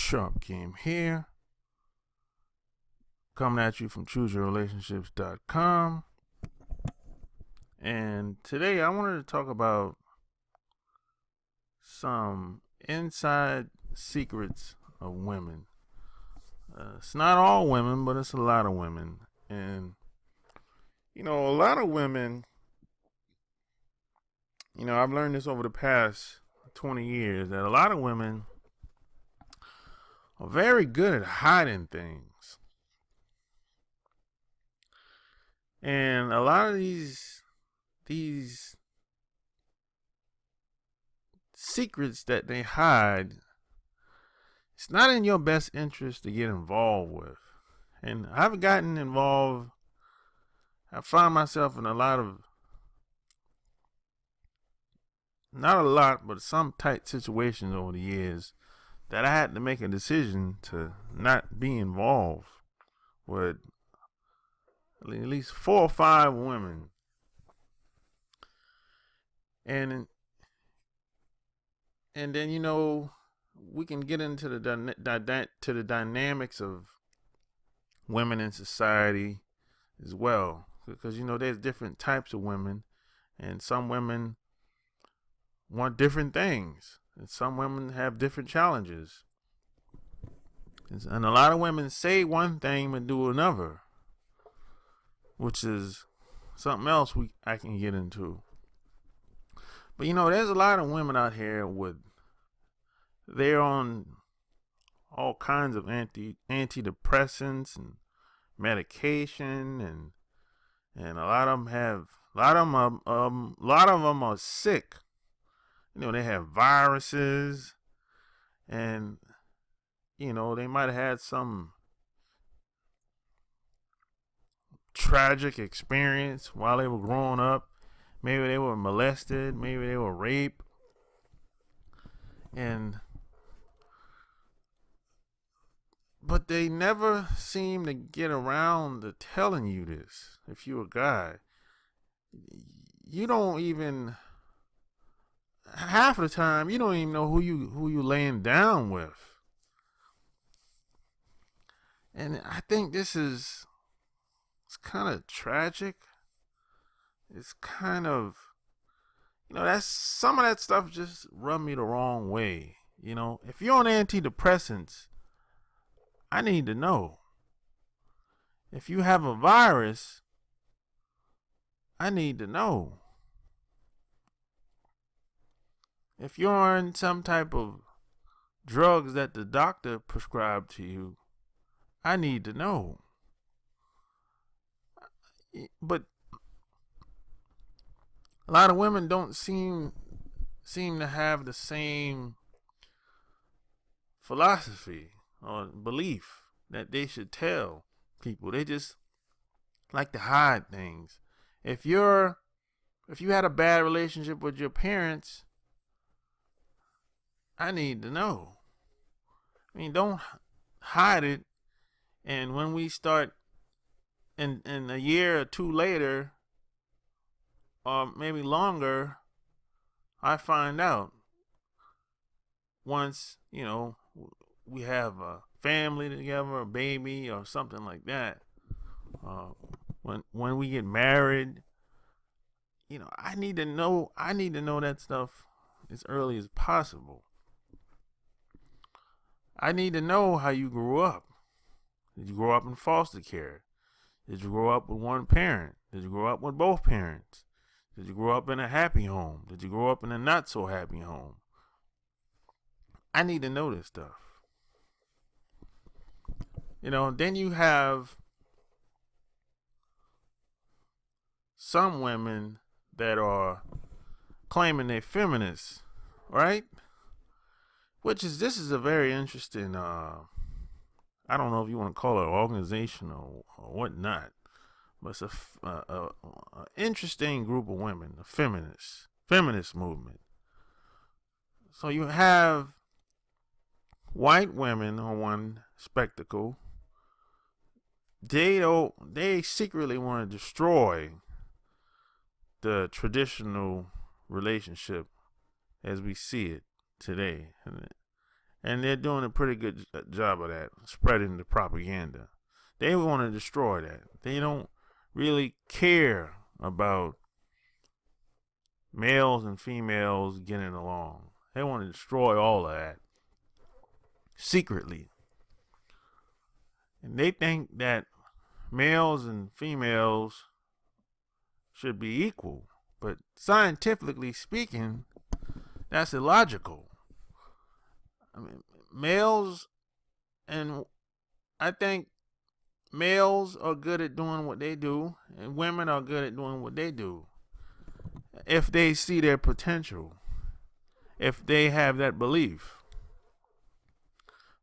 Sharp Game here, coming at you from chooseyourrelationships.com. And today I wanted to talk about some inside secrets of women. It's not all women, but it's a lot of women. And, a lot of women, I've learned this over the past 20 years that a lot of women are very good at hiding things. And a lot of these secrets that they hide, it's not in your best interest to get involved with. And I've gotten involved. I find myself in a lot of, not a lot, but some tight situations over the years that I had to make a decision to not be involved with at least 4 or 5 women. And then we can get into the dynamics of women in society as well, because there's different types of women, and some women want different things, and some women have different challenges, and a lot of women say one thing but do another, which is something else I can get into. But there's a lot of women out here they're on all kinds of antidepressants and medication, and a lot of them are sick. They have viruses, and they might have had some tragic experience while they were growing up. Maybe they were molested, maybe they were raped, but they never seem to get around to telling you this. If you're a guy, you don't even, half of the time, you don't even know who you laying down with. And I think it's kind of tragic. It's kind of, that's some of that stuff just rub me the wrong way. If you're on antidepressants, I need to know. If you have a virus, I need to know. If you're on some type of drugs that the doctor prescribed to you, I need to know. But a lot of women don't seem to have the same philosophy or belief that they should tell people. They just like to hide things. If you had a bad relationship with your parents, I need to know. Don't hide it. And when we start in a year or two later, or maybe longer, I find out. Once, we have a family together, a baby or something like that. When we get married, I need to know that stuff as early as possible. I need to know how you grew up. Did you grow up in foster care? Did you grow up with one parent? Did you grow up with both parents? Did you grow up in a happy home? Did you grow up in a not so happy home? I need to know this stuff. Then you have some women that are claiming they're feminists, right? This is a very interesting, I don't know if you want to call it an organization or whatnot, but it's a interesting group of women, the feminist movement. So you have white women on one spectacle. They secretly want to destroy the traditional relationship as we see it today. And they're doing a pretty good job of that, spreading the propaganda. They want to destroy that. They don't really care about males and females getting along. They want to destroy all of that secretly. And they think that males and females should be equal. But scientifically speaking, that's illogical. I mean, males, and I think males are good at doing what they do, and women are good at doing what they do. If they see their potential, if they have that belief.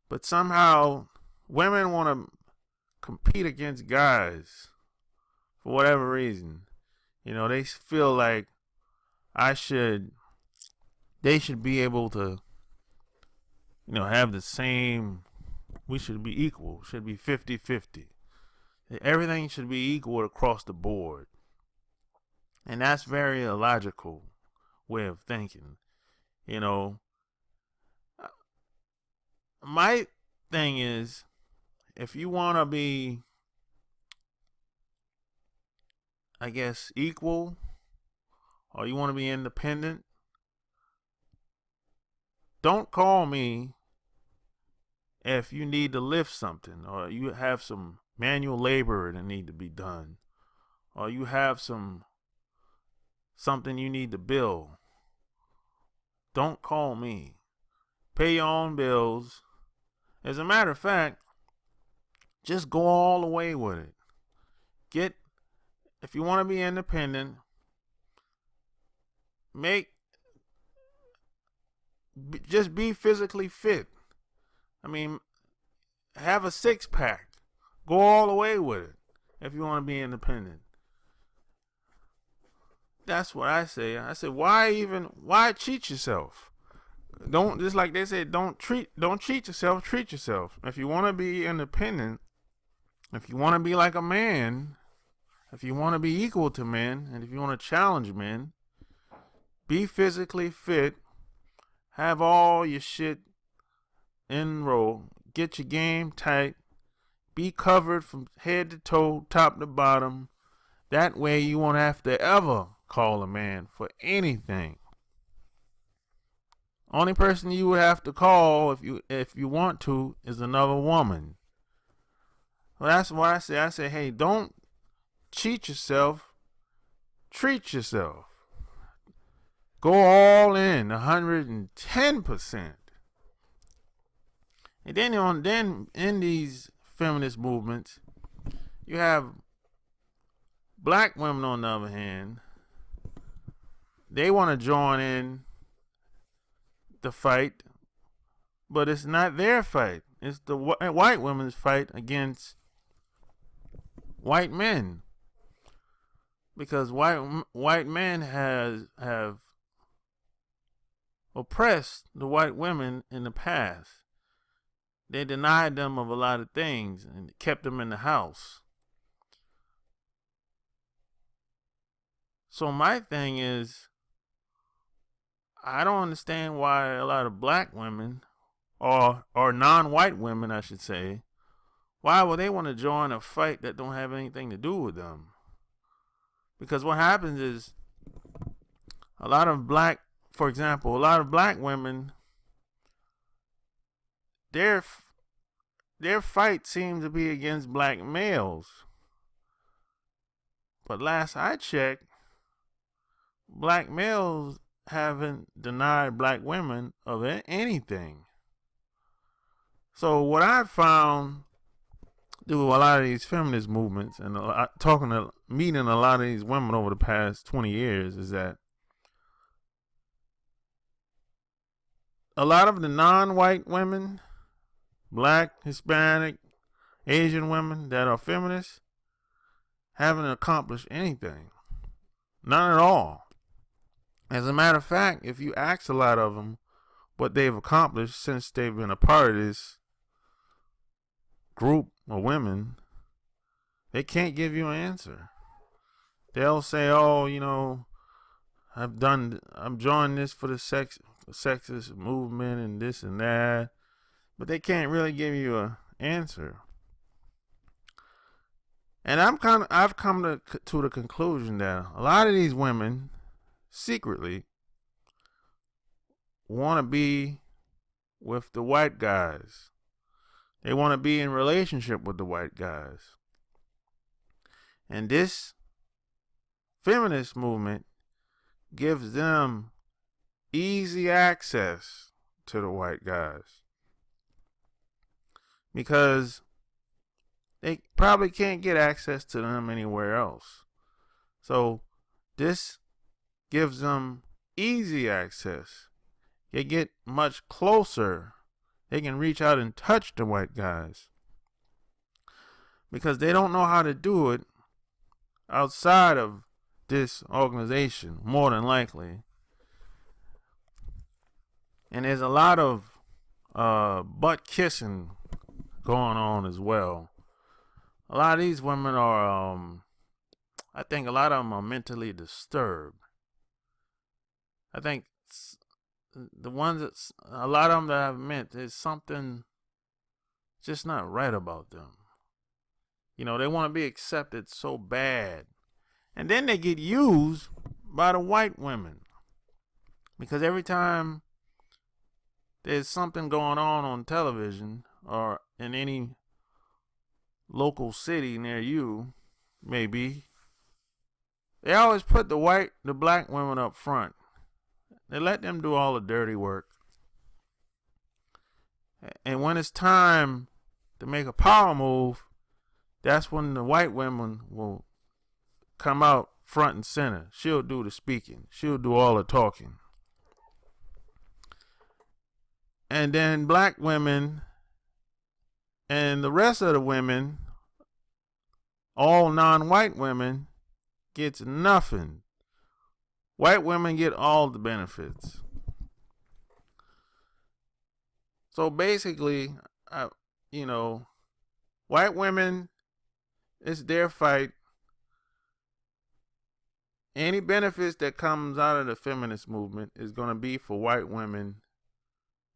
But somehow, women want to compete against guys for whatever reason. You know, they feel like they should be able to, have the same, we should be equal, should be 50-50. Everything should be equal across the board. And that's very illogical way of thinking. My thing is, if you want to be, I guess, equal, or you want to be independent, don't call me if you need to lift something, or you have some manual labor that need to be done, or you have something you need to build. Don't call me. Pay your own bills. As a matter of fact, just go all the way with it. If you want to be independent, just be physically fit. I mean, have a 6-pack. Go all the way with it if you want to be independent. That's what I say. I say, why cheat yourself? Don't, just like they said, don't cheat yourself, treat yourself. If you want to be independent, if you want to be like a man, if you want to be equal to men, and if you want to challenge men, be physically fit, have all your shit in row, get your game tight, be covered from head to toe, top to bottom. That way you won't have to ever call a man for anything. Only person you would have to call if you want to is another woman. Well, that's why I say, hey, don't cheat yourself, treat yourself. Go all in, 110%. And then in these feminist movements, you have black women on the other hand. They want to join in the fight, but it's not their fight. It's the white women's fight against white men, because white men have oppressed the white women in the past. They denied them of a lot of things and kept them in the house. So my thing is, I don't understand why a lot of black women, or non-white women, I should say, why would they want to join a fight that don't have anything to do with them? Because what happens is, for example, a lot of black women, their fight seems to be against black males. But last I checked, black males haven't denied black women of anything. So what I've found through a lot of these feminist movements and meeting a lot of these women over the past 20 years is that a lot of the non-white women, black, Hispanic, Asian women that are feminists, haven't accomplished anything. None at all. As a matter of fact, if you ask a lot of them what they've accomplished since they've been a part of this group of women, they can't give you an answer. They'll say, oh, I'm joining this for the sexist movement and this and that. but they can't really give you an answer. And I've come to the conclusion that a lot of these women secretly want to be with the white guys. They want to be in relationship with the white guys. And this feminist movement gives them easy access to the white guys, because they probably can't get access to them anywhere else. So this gives them easy access. They get much closer. They can reach out and touch the white guys, because they don't know how to do it outside of this organization, more than likely. And there's a lot of butt kissing going on as well. A lot of these women are, I think a lot of them are mentally disturbed. I think the ones that, a lot of them that I've met, there's something just not right about them. You know, they want to be accepted so bad. And then they get used by the white women. Because every time there's something going on television or in any local city near you, maybe, they always put the black women up front. They let them do all the dirty work. And when it's time to make a power move, that's when the white women will come out front and center. She'll do the speaking. She'll do all the talking. And then black women and the rest of the women, all non-white women, gets nothing. White women get all the benefits. So basically, white women, it's their fight. Any benefits that comes out of the feminist movement is going to be for white women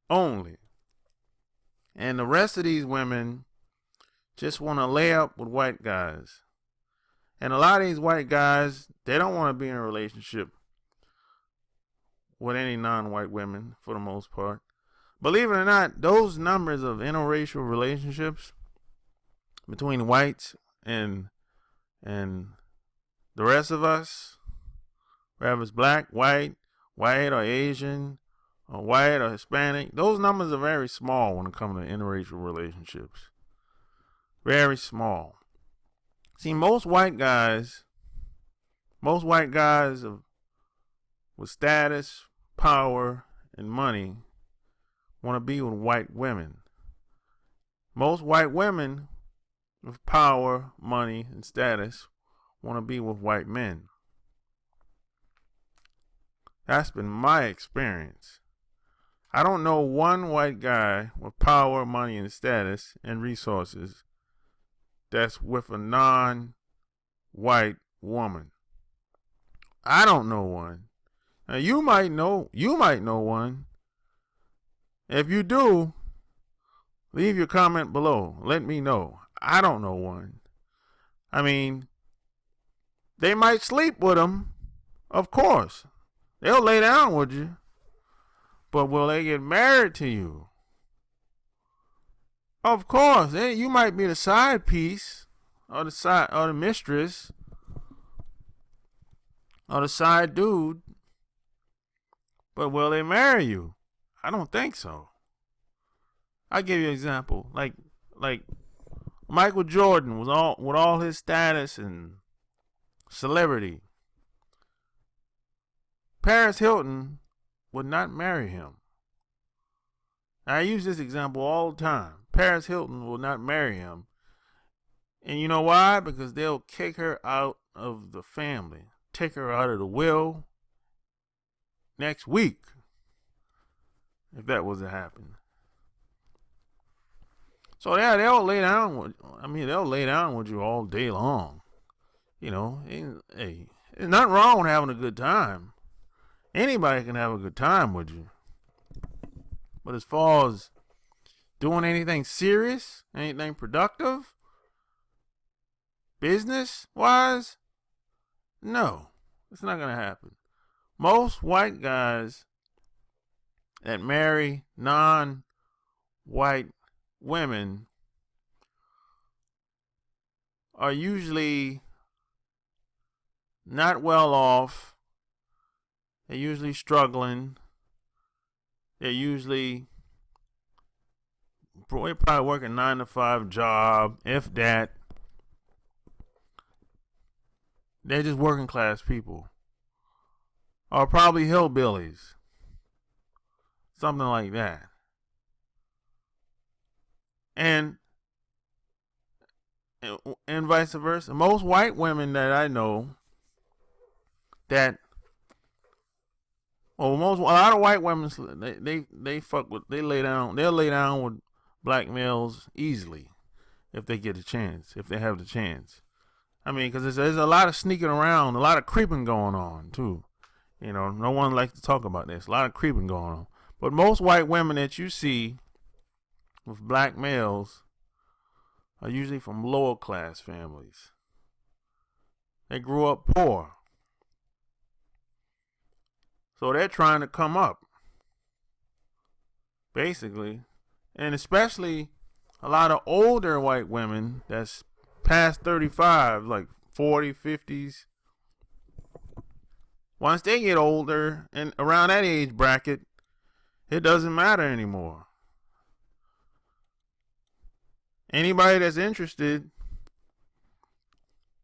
only. And the rest of these women just want to lay up with white guys. And a lot of these white guys, they don't want to be in a relationship with any non-white women for the most part. Believe it or not, those numbers of interracial relationships between whites and the rest of us, whether it's black, white or Asian, or white or Hispanic, those numbers are very small when it comes to interracial relationships. Very small. See, most white guys with status, power, and money want to be with white women. Most white women with power, money, and status want to be with white men. That's been my experience. I don't know one white guy with power, money, and status and resources that's with a non-white woman. I don't know one. Now you might know one. If you do, leave your comment below. Let me know. I don't know one. I mean, they might sleep with them, of course. They'll lay down with you. But will they get married to you? Of course. You might be the side piece, or the mistress, or the side dude. But will they marry you? I don't think so. I'll give you an example. Like Michael Jordan with all his status and celebrity. Paris Hilton would not marry him. I use this example all the time. Paris Hilton will not marry him. And you know why? Because they'll kick her out of the family. Take her out of the will next week. If that was to happen. So yeah, they'll lay down with you all day long. You know, hey, there's nothing wrong with having a good time. Anybody can have a good time with you. But as far as doing anything serious, anything productive, business wise? No, it's not going to happen. Most white guys that marry non-white women are usually not well off. They're usually struggling. They're usually probably working 9-to-5 job, if that. They're just working class people. Or probably hillbillies. Something like that. And vice versa. Most white women that I know that a lot of white women they fuck with, they'll lay down with black males easily if they get a chance, if they have the chance. I mean, because there's a lot of sneaking around, a lot of creeping going on too. You know, no one likes to talk about this. A lot of creeping going on. But most white women that you see with black males are usually from lower class families. They grew up poor. So they're trying to come up, basically. And especially a lot of older white women that's past 35, like 40, 50s. Once they get older and around that age bracket, it doesn't matter anymore. Anybody that's interested,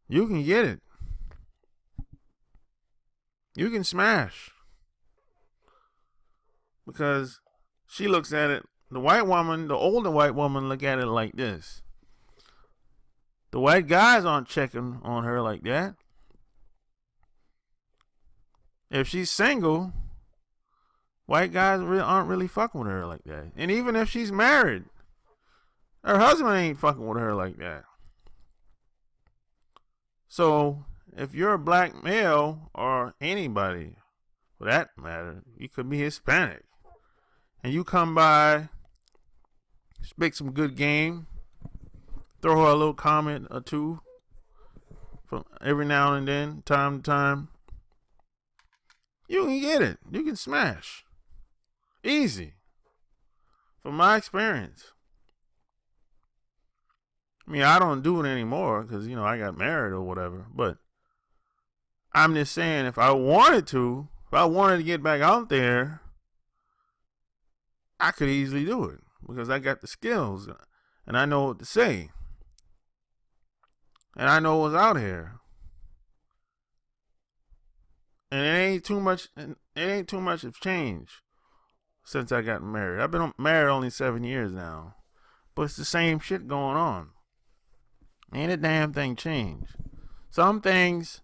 you can get it. You can smash. Because she looks at it, the white woman, the older white woman look at it like this. The white guys aren't checking on her like that. If she's single, white guys aren't really fucking with her like that. And even if she's married, her husband ain't fucking with her like that. So if you're a black male, or anybody for that matter, you could be Hispanic, and you come by, speak some good game, throw her a little comment or two from every now and then, time to time, you can get it. You can smash. Easy. From my experience. I mean, I don't do it anymore because, you know, I got married or whatever. But I'm just saying, if I wanted to get back out there, I could easily do it because I got the skills and I know what to say. And I know what's out here. And it ain't too much of change since I got married. I've been married only 7 years now. But it's the same shit going on. Ain't a damn thing changed. Some things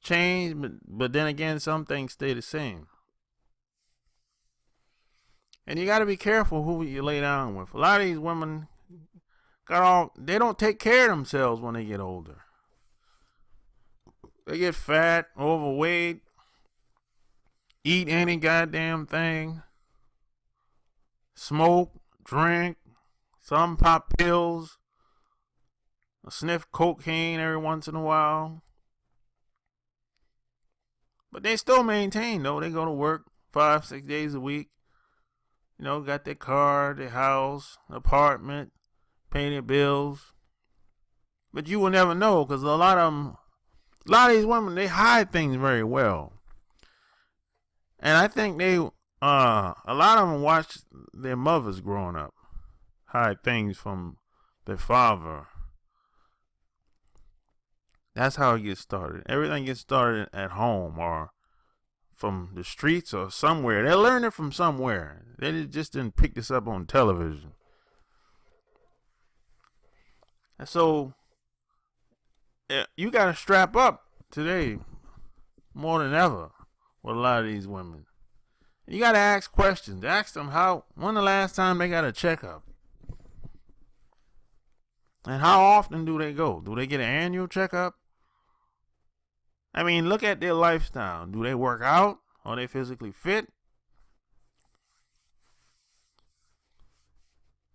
change, but then again, some things stay the same. And you got to be careful who you lay down with. A lot of these women they don't take care of themselves when they get older. They get fat, overweight, eat any goddamn thing, smoke, drink, some pop pills, sniff cocaine every once in a while. But they still maintain, though. They go to work 5-6 days a week. You know, got their car, their house, apartment, pay their bills. But you will never know because a lot of these women, they hide things very well. And I think a lot of them watch their mothers growing up hide things from their father. That's how it gets started. Everything gets started at home or from the streets or somewhere. They learn it from somewhere. They just didn't pick this up on television. And so you got to strap up today more than ever with a lot of these women. You got to ask questions. Ask them when the last time they got a checkup. And how often do they go? Do they get an annual checkup? I mean, look at their lifestyle. Do they work out? Are they physically fit?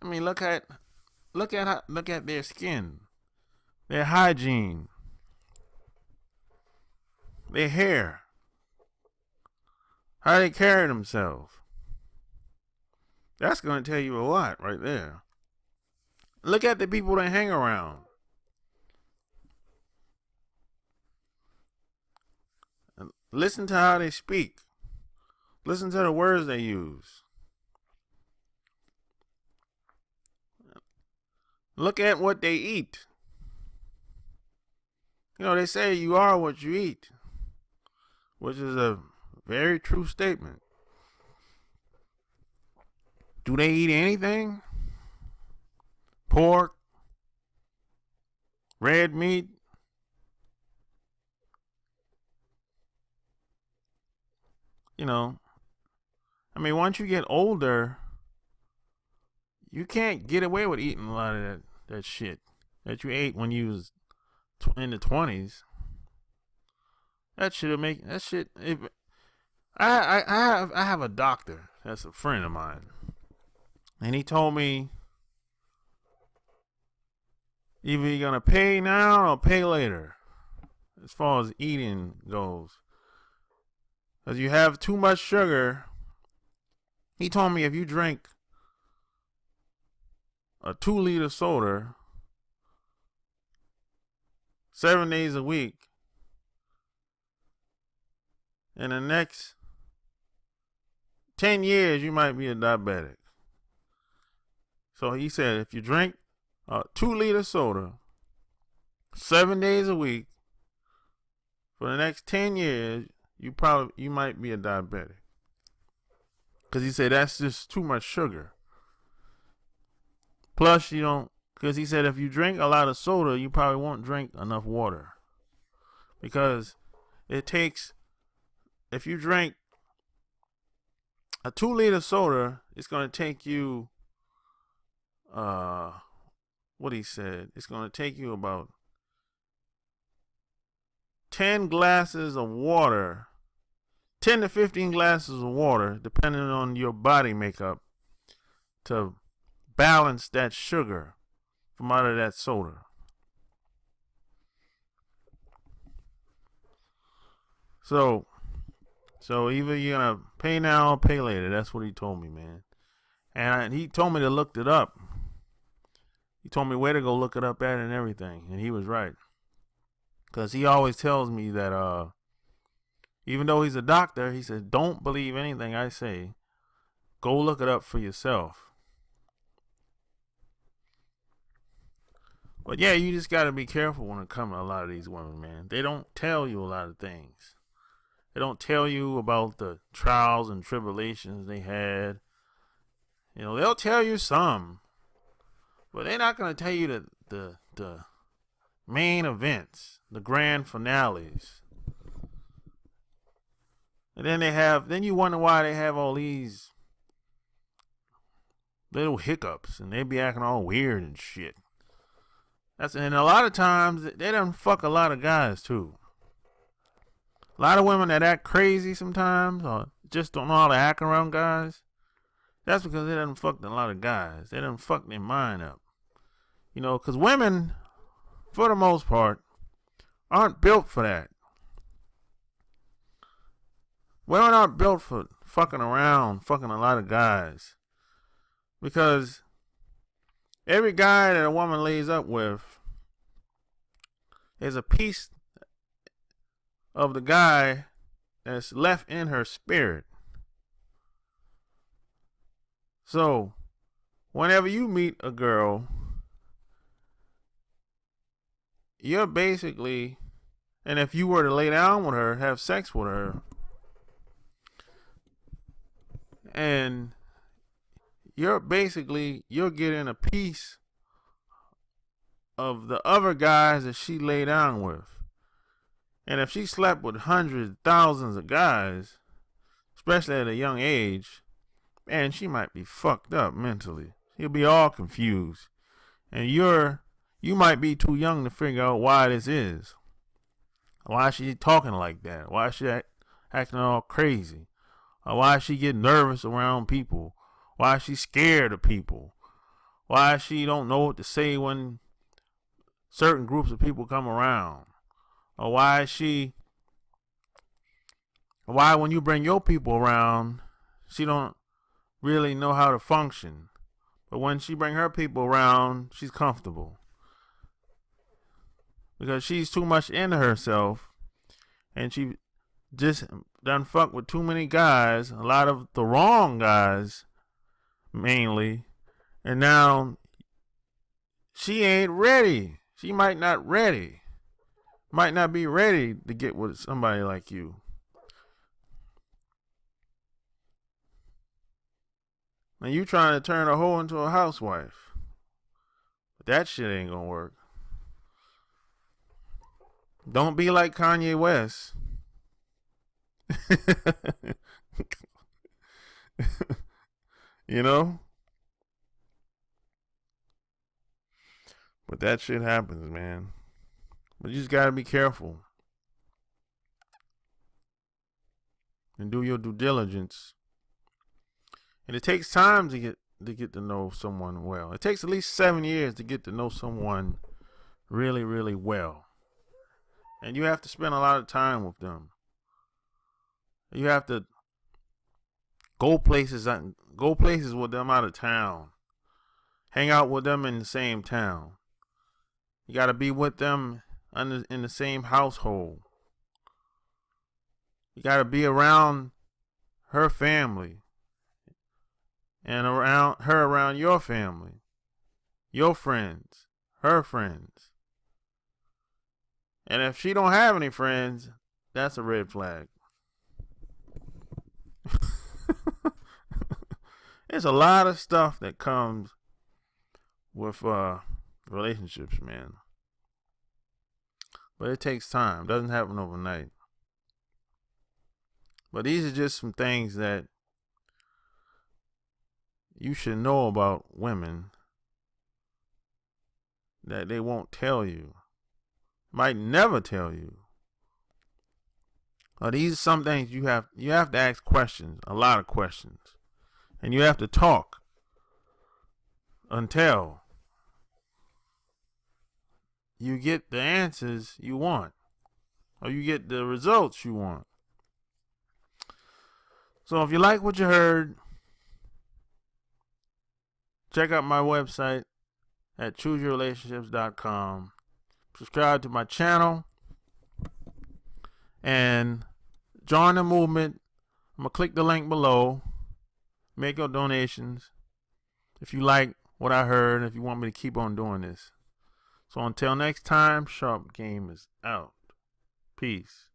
I mean, look at their skin, their hygiene, their hair, how they carry themselves. That's going to tell you a lot right there. Look at the people they hang around. Listen to how they speak. Listen to the words they use. Look at what they eat. You know, they say you are what you eat, which is a very true statement. Do they eat anything? Pork, red meat. You know, I mean, once you get older, you can't get away with eating a lot of that shit that you ate when you was in the 20s. That shit'll make that shit. I have a doctor that's a friend of mine, and he told me either you're gonna pay now or pay later, as far as eating goes. Because you have too much sugar. He told me if you drink a 2-liter soda 7 days a week, in the next 10 years, you might be a diabetic. So he said if you drink a 2-liter soda 7 days a week for the next 10 years, you might be a diabetic. Because he said that's just too much sugar. Plus, you don't, because he said if you drink a lot of soda, you probably won't drink enough water. Because it takes, if you drink a 2-liter soda, it's going to take you, what he said, it's going to take you about 10 glasses of water, 10 to 15 glasses of water, depending on your body makeup, to balance that sugar from out of that soda. So either you're going to pay now or pay later. That's what he told me, man. And he told me to look it up. He told me where to go look it up at and everything. And he was right. Because he always tells me that even though he's a doctor, he says, don't believe anything I say. Go look it up for yourself. But yeah, you just got to be careful when it comes to a lot of these women, man. They don't tell you a lot of things. They don't tell you about the trials and tribulations they had. You know, they'll tell you some, but they're not going to tell you the main events, the grand finales. And then you wonder why they have all these little hiccups and they be acting all weird and shit. And a lot of times they done fuck a lot of guys too. A lot of women that act crazy sometimes or just don't know how to act around guys. That's because they done fucked a lot of guys. They done fucked their mind up. You know, because women, for the most part, aren't built for that. Women aren't built for fucking around, fucking a lot of guys. Because every guy that a woman lays up with is a piece of the guy that's left in her spirit. So, whenever you meet a girl, you're basically, and if you were to lay down with her, have sex with her, and you're getting a piece of the other guys that she lay down with. And if she slept with hundreds, thousands of guys, especially at a young age, man, she might be fucked up mentally. She'll be all confused. And you might be too young to figure out why this is. Why is she talking like that? Why is she acting all crazy? Or why is she getting nervous around people? Why is she scared of people? Why she don't know what to say when certain groups of people come around. Or why when you bring your people around, she don't really know how to function. But when she bring her people around, she's comfortable. Because she's too much into herself, and she just done fuck with too many guys, a lot of the wrong guys mainly, and now she ain't ready. She might not be ready to get with somebody like you. And you trying to turn a hoe into a housewife. But that shit ain't gonna work. Don't be like Kanye West. You know? But that shit happens, man. But you just gotta be careful. And do your due diligence. And it takes time to get to know someone well. It takes at least 7 years to get to know someone really, really well. And you have to spend a lot of time with them. You have to go places with them out of town. Hang out with them in the same town. You got to be with them in the same household. You got to be around her family and around your family, your friends, her friends. And if she don't have any friends, that's a red flag. There's a lot of stuff that comes with relationships, man. But it takes time. It doesn't happen overnight. But these are just some things that you should know about women that they won't tell you. Might never tell you. These are some things you have to ask questions, a lot of questions. And you have to talk until you get the answers you want, or you get the results you want. So if you like what you heard, check out my website at chooseyourrelationships.com. Subscribe to my channel and join the movement. I'm going to click the link below. Make your donations if you like what I heard, if you want me to keep on doing this. So until next time, Sharp Game is out. Peace.